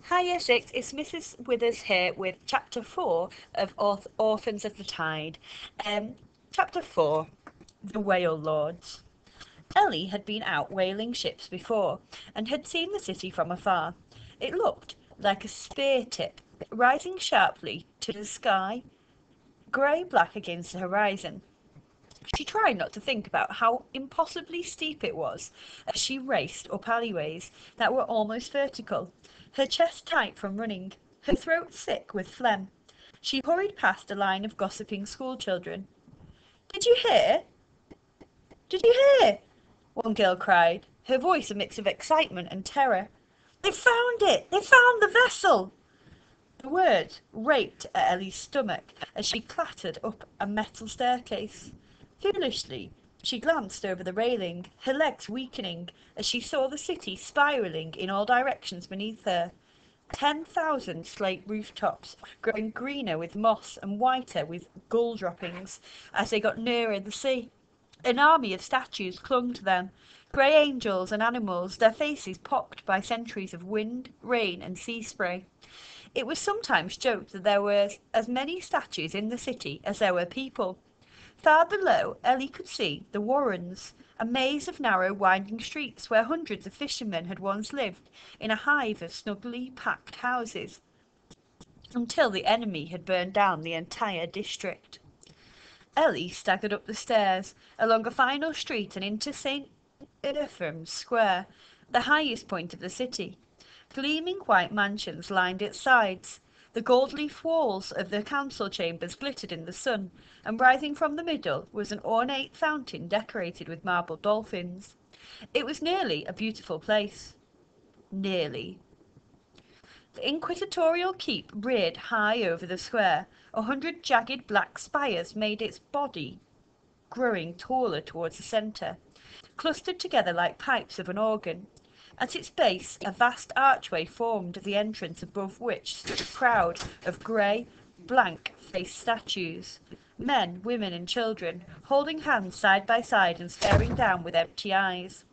Hi, Year 6, it's Mrs. Withers here with Chapter 4 of Orphans of the Tide. Um, Chapter 4, The Whale Lords. Ellie had been out whaling ships before, and had seen the city from afar. It looked like a spear tip, rising sharply to the sky, grey-black against the horizon. She tried not to think about how impossibly steep it was as she raced up alleyways that were almost vertical, her chest tight from running, her throat sick with phlegm. She hurried past a line of gossiping schoolchildren. "Did you hear? Did you hear?" one girl cried, her voice a mix of excitement and terror. "They found it! They found the vessel!" The words raked at Ellie's stomach as she clattered up a metal staircase. Foolishly, she glanced over the railing, her legs weakening as she saw the city spiralling in all directions beneath her. 10,000 slate rooftops, growing greener with moss and whiter with gull droppings as they got nearer the sea. An army of statues clung to them, grey angels and animals, their faces pocked by centuries of wind, rain and sea spray. It was sometimes joked that there were as many statues in the city as there were people. Far below, Ellie could see the Warrens, a maze of narrow winding streets where hundreds of fishermen had once lived in a hive of snugly packed houses, until the enemy had burned down the entire district. Ellie staggered up the stairs, along a final street and into St. Ephrem's Square, the highest point of the city. Gleaming white mansions lined its sides. The gold-leaf walls of the council chambers glittered in the sun, and rising from the middle was an ornate fountain decorated with marble dolphins. It was nearly a beautiful place. Nearly. The inquisitorial keep reared high over the square. 100 jagged black spires made its body, growing taller towards the centre, clustered together like pipes of an organ. At its base, a vast archway formed the entrance, above which stood a crowd of grey, blank-faced statues, men, women and children, holding hands side by side and staring down with empty eyes.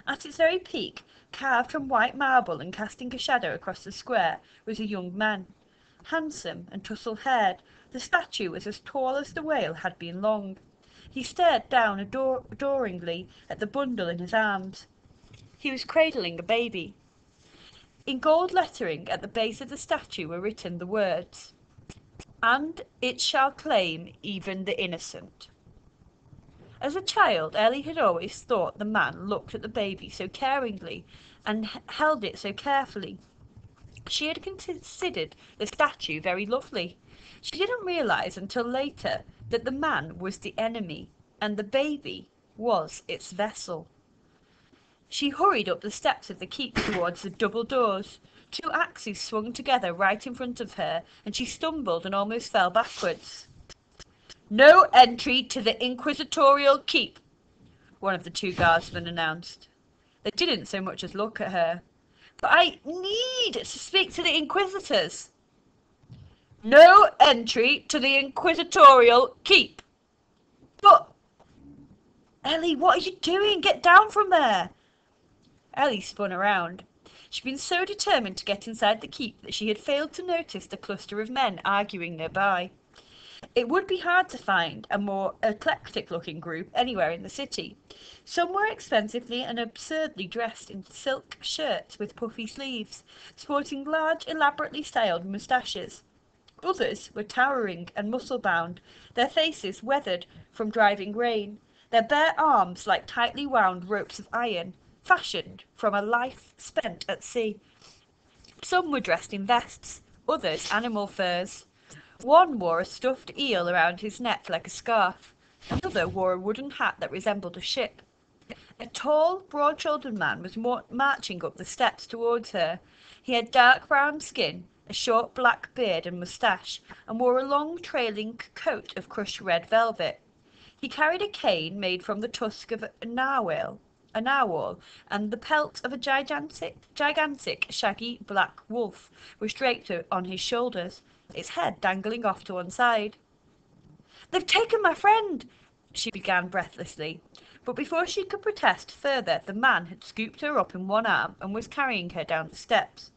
At its very peak, carved from white marble and casting a shadow across the square, was a young man. Handsome and tussle-haired, the statue was as tall as the whale had been long. He stared down adoringly at the bundle in his arms. He was cradling a baby. In gold lettering at the base of the statue were written the words, "And it shall claim even the innocent." As a child, Ellie had always thought the man looked at the baby so caringly and held it so carefully. She had considered the statue very lovely. She didn't realise until later that the man was the enemy and the baby was its vessel. She hurried up the steps of the keep towards the double doors. 2 axes swung together right in front of her, and she stumbled and almost fell backwards. "No entry to the inquisitorial keep," one of the 2 guardsmen announced. They didn't so much as look at her. "But I need to speak to the inquisitors." "No entry to the inquisitorial keep." "But, Ellie, what are you doing? Get down from there." Ellie spun around. She'd been so determined to get inside the keep that she had failed to notice the cluster of men arguing nearby. It would be hard to find a more eclectic-looking group anywhere in the city. Some were expensively and absurdly dressed in silk shirts with puffy sleeves, sporting large, elaborately styled moustaches. Others were towering and muscle-bound, their faces weathered from driving rain, their bare arms like tightly wound ropes of iron, fashioned from a life spent at sea. Some were dressed in vests, others animal furs. One wore a stuffed eel around his neck like a scarf. Another wore a wooden hat that resembled a ship. A tall, broad-shouldered man was marching up the steps towards her. He had dark brown skin, a short black beard and moustache, and wore a long trailing coat of crushed red velvet. He carried a cane made from the tusk of a narwhal, and the pelt of a gigantic shaggy black wolf was draped on his shoulders, its head dangling off to one side. "They've taken my friend," she began breathlessly, but before she could protest further, the man had scooped her up in one arm and was carrying her down the steps.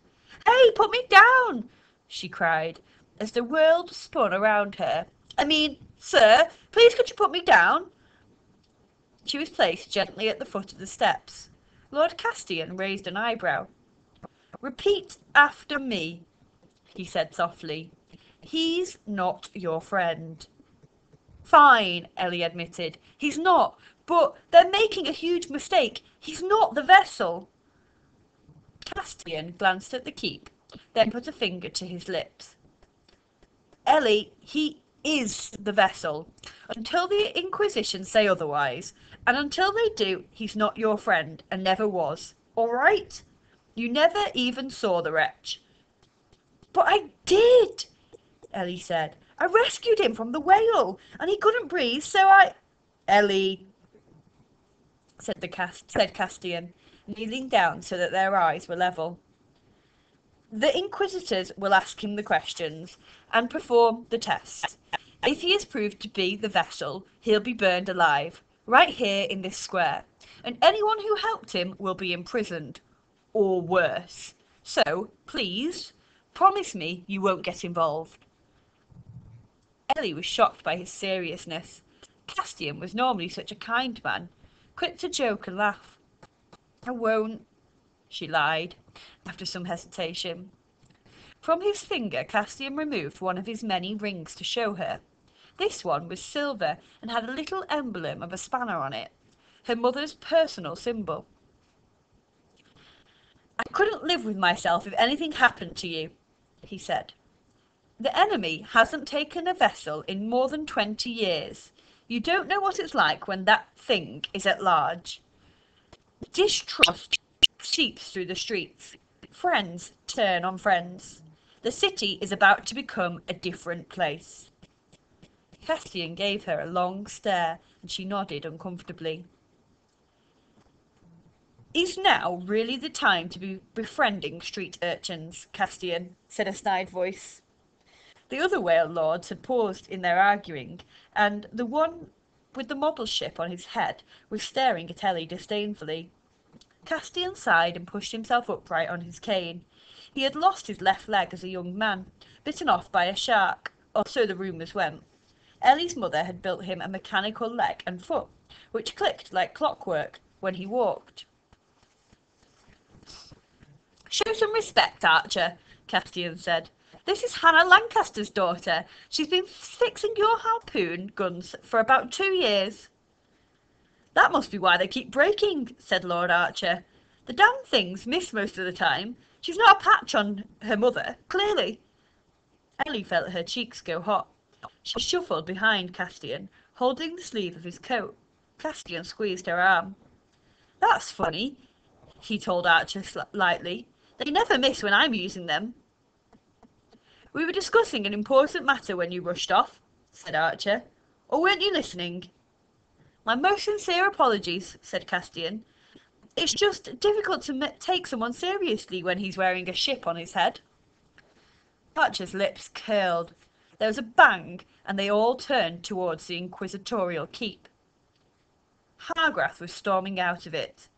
Hey, put me down! She cried, as the world spun around her. I mean, sir, please could you put me down? She was placed gently at the foot of the steps. Lord Castian raised an eyebrow. Repeat after me, he said softly. He's not your friend. Fine, Ellie admitted. He's not, but they're making a huge mistake. He's not the vessel. Castian glanced at the keep, then put a finger to his lips. Ellie, he is the vessel. Until the Inquisition say otherwise, and until they do, he's not your friend, and never was. All right? You never even saw the wretch. But I did, Ellie said. I rescued him from the whale, and he couldn't breathe, so I... Ellie, said Castian, kneeling down so that their eyes were level. The Inquisitors will ask him the questions and perform the tests. If he is proved to be the vessel, he'll be burned alive, right here in this square, and anyone who helped him will be imprisoned, or worse. So, please, promise me you won't get involved. Ellie was shocked by his seriousness. Castian was normally such a kind man, quick to joke and laugh. I won't, she lied, after some hesitation. From his finger, Castian removed one of his many rings to show her. This one was silver and had a little emblem of a spanner on it, her mother's personal symbol. I couldn't live with myself if anything happened to you, he said. The enemy hasn't taken a vessel in more than 20 years. You don't know what it's like when that thing is at large. Distrust seeps through the streets. Friends turn on friends. The city is about to become a different place. Castian gave her a long stare, and she nodded uncomfortably. Is now really the time to be befriending street urchins, Castian, said a snide voice. The other whale lords had paused in their arguing, and the one with the model ship on his head was staring at Ellie disdainfully. Castian sighed and pushed himself upright on his cane. He had lost his left leg as a young man, bitten off by a shark, or so the rumours went. Ellie's mother had built him a mechanical leg and foot, which clicked like clockwork when he walked. Show some respect, Archer, Castian said. This is Hannah Lancaster's daughter. She's been fixing your harpoon guns for about 2 years. That must be why they keep breaking, said Lord Archer. The damn things miss most of the time. She's not a patch on her mother, clearly. Ellie felt her cheeks go hot. She shuffled behind Castian, holding the sleeve of his coat. Castian squeezed her arm. That's funny, he told Archer lightly. They never miss when I'm using them. We were discussing an important matter when you rushed off, said Archer. Or weren't you listening? My most sincere apologies, said Castian. It's just difficult to take someone seriously when he's wearing a ship on his head. Archer's lips curled. There was a bang, and they all turned towards the inquisitorial keep. Hargraff was storming out of it.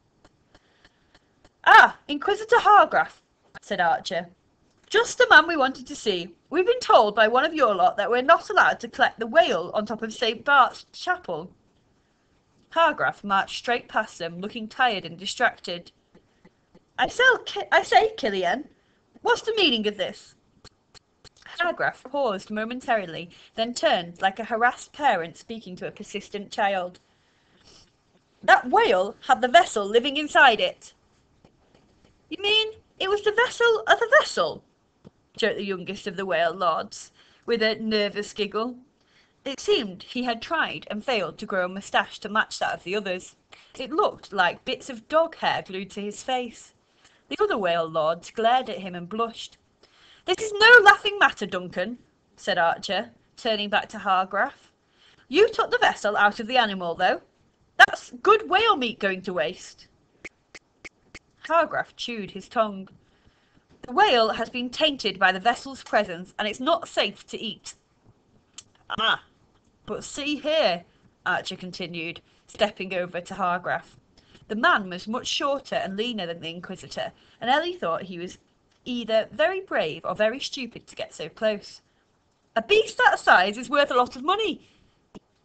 Ah, Inquisitor Hargraff, said Archer. Just the man we wanted to see. We've been told by one of your lot that we're not allowed to collect the whale on top of St. Bart's Chapel. Hargraff marched straight past them, looking tired and distracted. I say, Killian, what's the meaning of this? Hargraff paused momentarily, then turned like a harassed parent speaking to a persistent child. That whale had the vessel living inside it. You mean it was the vessel of a vessel? Joked the youngest of the whale lords, with a nervous giggle. It seemed he had tried and failed to grow a moustache to match that of the others. It looked like bits of dog hair glued to his face. The other whale lords glared at him and blushed. This is no laughing matter, Duncan, said Archer, turning back to Hargraff. You took the vessel out of the animal, though. That's good whale meat going to waste. Hargraff chewed his tongue. The whale has been tainted by the vessel's presence, and it's not safe to eat. Ah, but see here, Archer continued, stepping over to Hargraff. The man was much shorter and leaner than the Inquisitor, and Ellie thought he was either very brave or very stupid to get so close. A beast that size is worth a lot of money.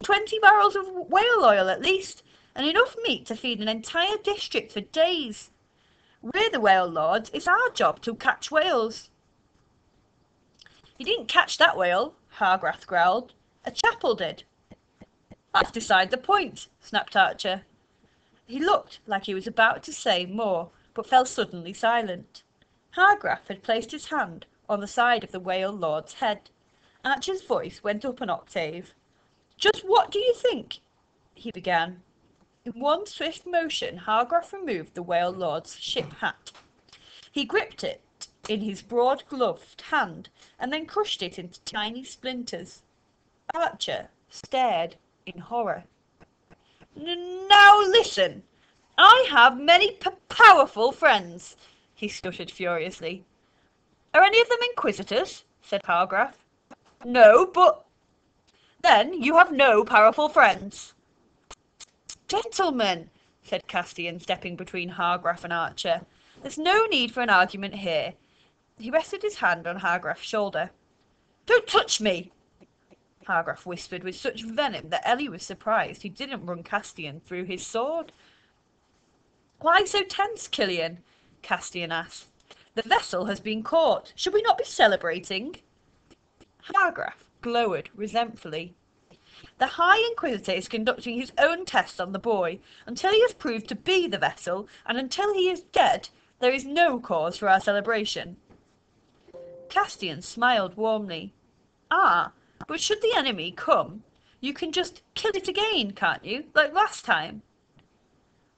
20 barrels of whale oil at least, and enough meat to feed an entire district for days. We're the whale lords. It's our job to catch whales. You didn't catch that whale, Hargraff growled. A chapel did. That's beside the point, snapped Archer. He looked like he was about to say more, but fell suddenly silent. Hargraff had placed his hand on the side of the whale lord's head. Archer's voice went up an octave. Just what do you think? He began. In one swift motion, Hargraff removed the whale lord's ship hat. He gripped it in his broad gloved hand and then crushed it into tiny splinters. Archer stared in horror. Now listen, I have many powerful friends, he stuttered furiously. Are any of them inquisitors? Said Hargraff. No, but... Then you have no powerful friends. Gentlemen, said Castian, stepping between Hargraff and Archer. There's no need for an argument here. He rested his hand on Hargraff's shoulder. Don't touch me, Hargraff whispered with such venom that Ellie was surprised he didn't run Castian through his sword. Why so tense, Killian? Castian asked. The vessel has been caught. Should we not be celebrating? Hargraff glowered resentfully. The High Inquisitor is conducting his own tests on the boy. Until he is proved to be the vessel, and until he is dead, there is no cause for our celebration. Castian smiled warmly. Ah, but should the enemy come, you can just kill it again, can't you, like last time?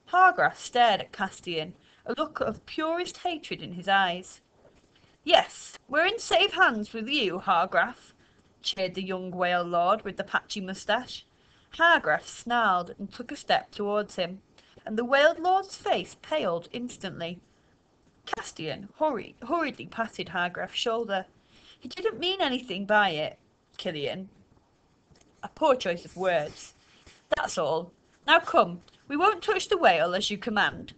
Hargraff stared at Castian, a look of purest hatred in his eyes. Yes, we're in safe hands with you, Hargraff, cheered the young whale lord with the patchy moustache. Hargraff snarled and took a step towards him, and the whale lord's face paled instantly. Castian hurriedly patted Hargraff's shoulder. He didn't mean anything by it, Killian. A poor choice of words. That's all. Now come, we won't touch the whale as you command.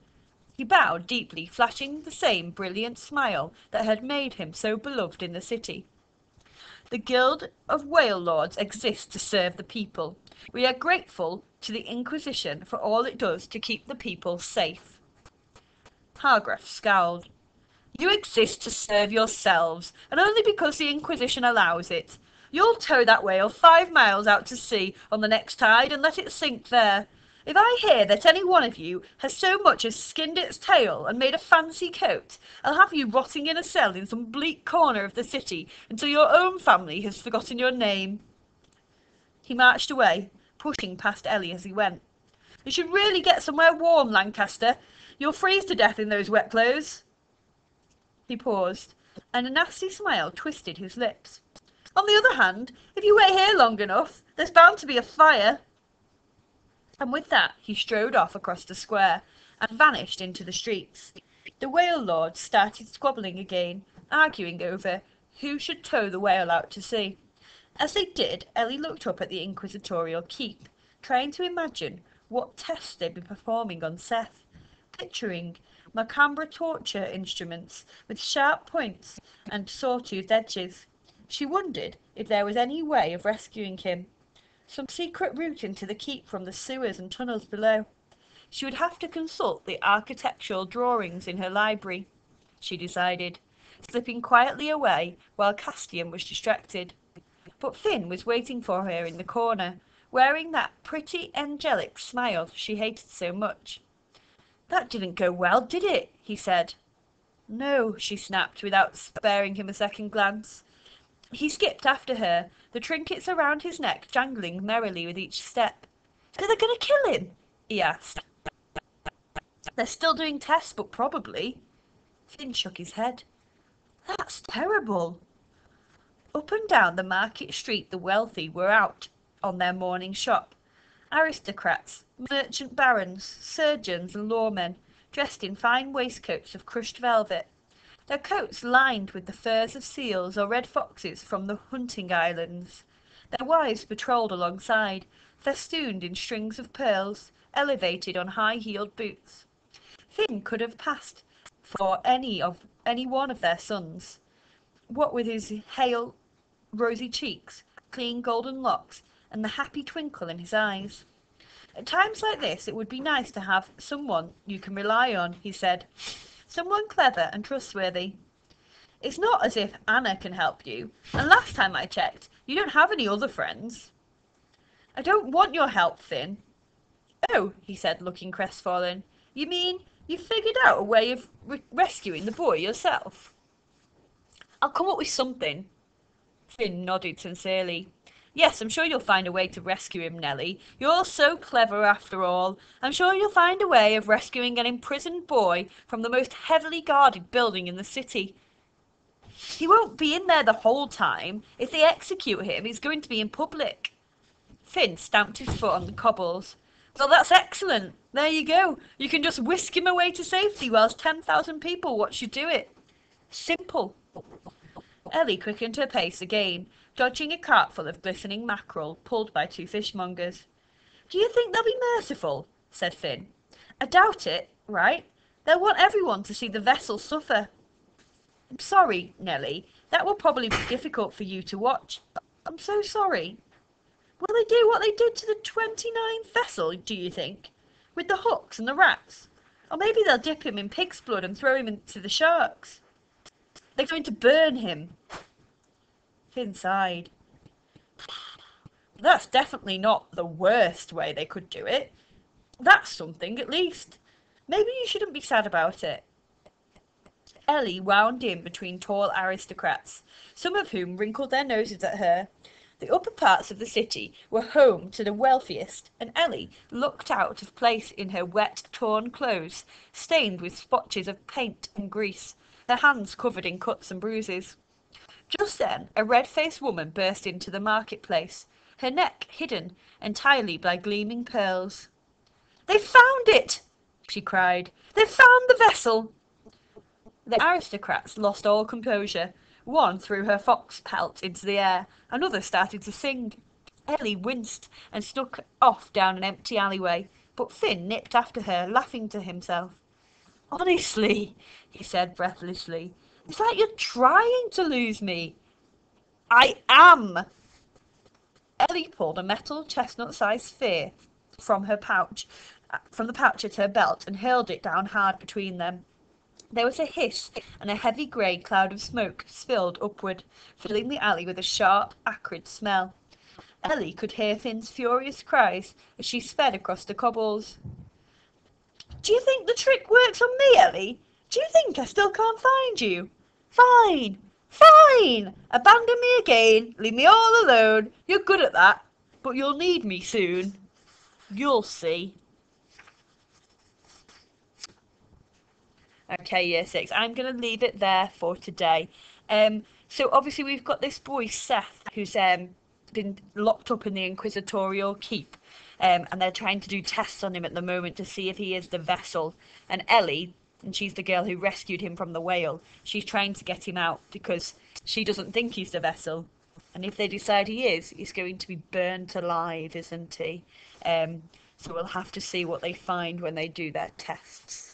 He bowed deeply, flashing the same brilliant smile that had made him so beloved in the city. The Guild of Whale Lords exists to serve the people. We are grateful to the Inquisition for all it does to keep the people safe. Hargraff scowled. You exist to serve yourselves, and only because the Inquisition allows it. You'll tow that whale 5 miles out to sea on the next tide and let it sink there. If I hear that any one of you has so much as skinned its tail and made a fancy coat, I'll have you rotting in a cell in some bleak corner of the city until your own family has forgotten your name. He marched away, pushing past Ellie as he went. You should really get somewhere warm, Lancaster. You'll freeze to death in those wet clothes. He paused, and a nasty smile twisted his lips. On the other hand, if you wait here long enough, there's bound to be a fire. And with that he strode off across the square and vanished into the streets. The whale lords started squabbling again, arguing over who should tow the whale out to sea. As they did, Ellie looked up at the inquisitorial keep, trying to imagine what tests they'd be performing on Seth, picturing macabre torture instruments with sharp points and saw-toothed edges. She wondered if there was any way of rescuing him. Some secret route into the keep from the sewers and tunnels below. She would have to consult the architectural drawings in her library, she decided, slipping quietly away while Castian was distracted. But Finn was waiting for her in the corner, wearing that pretty angelic smile she hated so much. That didn't go well, did it? He said. No, she snapped without sparing him a second glance. He skipped after her, the trinkets around his neck jangling merrily with each step. Are they going to kill him? He asked. They're still doing tests, but probably. Finn shook his head. That's terrible. Up and down the market street the wealthy were out on their morning shop. Aristocrats, merchant barons, surgeons and lawmen, dressed in fine waistcoats of crushed velvet, their coats lined with the furs of seals or red foxes from the hunting islands. Their wives patrolled alongside, festooned in strings of pearls, elevated on high-heeled boots. Finn could have passed for any one of their sons. What with his hale, rosy cheeks, clean golden locks, and the happy twinkle in his eyes. At times like this, it would be nice to have someone you can rely on, he said. Someone clever and trustworthy. It's not as if Anna can help you, and last time I checked, you don't have any other friends. I don't want your help, Finn. Oh, he said, looking crestfallen. You mean you figured out a way of rescuing the boy yourself? I'll come up with something. Finn nodded sincerely. Yes, I'm sure you'll find a way to rescue him, Nellie. You're so clever after all. I'm sure you'll find a way of rescuing an imprisoned boy from the most heavily guarded building in the city. He won't be in there the whole time. If they execute him, he's going to be in public. Finn stamped his foot on the cobbles. Well, that's excellent. There you go. You can just whisk him away to safety whilst 10,000 people watch you do it. Simple. Ellie quickened her pace again, dodging a cart full of glistening mackerel pulled by two fishmongers. Do you think they'll be merciful? Said Finn. I doubt it, right? They'll want everyone to see the vessel suffer. I'm sorry, Nellie. That will probably be difficult for you to watch. I'm so sorry. Will they do what they did to the 29th vessel, do you think? With the hooks and the rats? Or maybe they'll dip him in pig's blood and throw him into the sharks. They're going to burn him. Finn sighed. That's definitely not the worst way they could do it. That's something, at least. Maybe you shouldn't be sad about it. Ellie wound in between tall aristocrats, some of whom wrinkled their noses at her. The upper parts of the city were home to the wealthiest, and Ellie looked out of place in her wet, torn clothes, stained with splotches of paint and grease, her hands covered in cuts and bruises. Just then a red-faced woman burst into the marketplace, her neck hidden entirely by gleaming pearls. "They've found it!" she cried. "They've found the vessel!" The aristocrats lost all composure. One threw her fox pelt into the air, another started to sing. Ellie winced and snuck off down an empty alleyway, but Finn nipped after her, laughing to himself. "Honestly," he said breathlessly, "it's like you're trying to lose me." "I am!" Ellie pulled a metal chestnut-sized sphere from the pouch at her belt and hurled it down hard between them. There was a hiss, and a heavy grey cloud of smoke spilled upward, filling the alley with a sharp, acrid smell. Ellie could hear Finn's furious cries as she sped across the cobbles. "Do you think the trick works on me, Ellie? Do you think I still can't find you? Fine! Fine! Abandon me again, leave me all alone. You're good at that, but you'll need me soon. You'll see." Okay, year 6. I'm going to leave it there for today. So obviously we've got this boy Seth who's been locked up in the Inquisitorial Keep, and they're trying to do tests on him at the moment to see if he is the vessel. And Ellie, and she's the girl who rescued him from the whale, she's trying to get him out because she doesn't think he's the vessel. And if they decide he is, he's going to be burnt alive, isn't he? So we'll have to see what they find when they do their tests.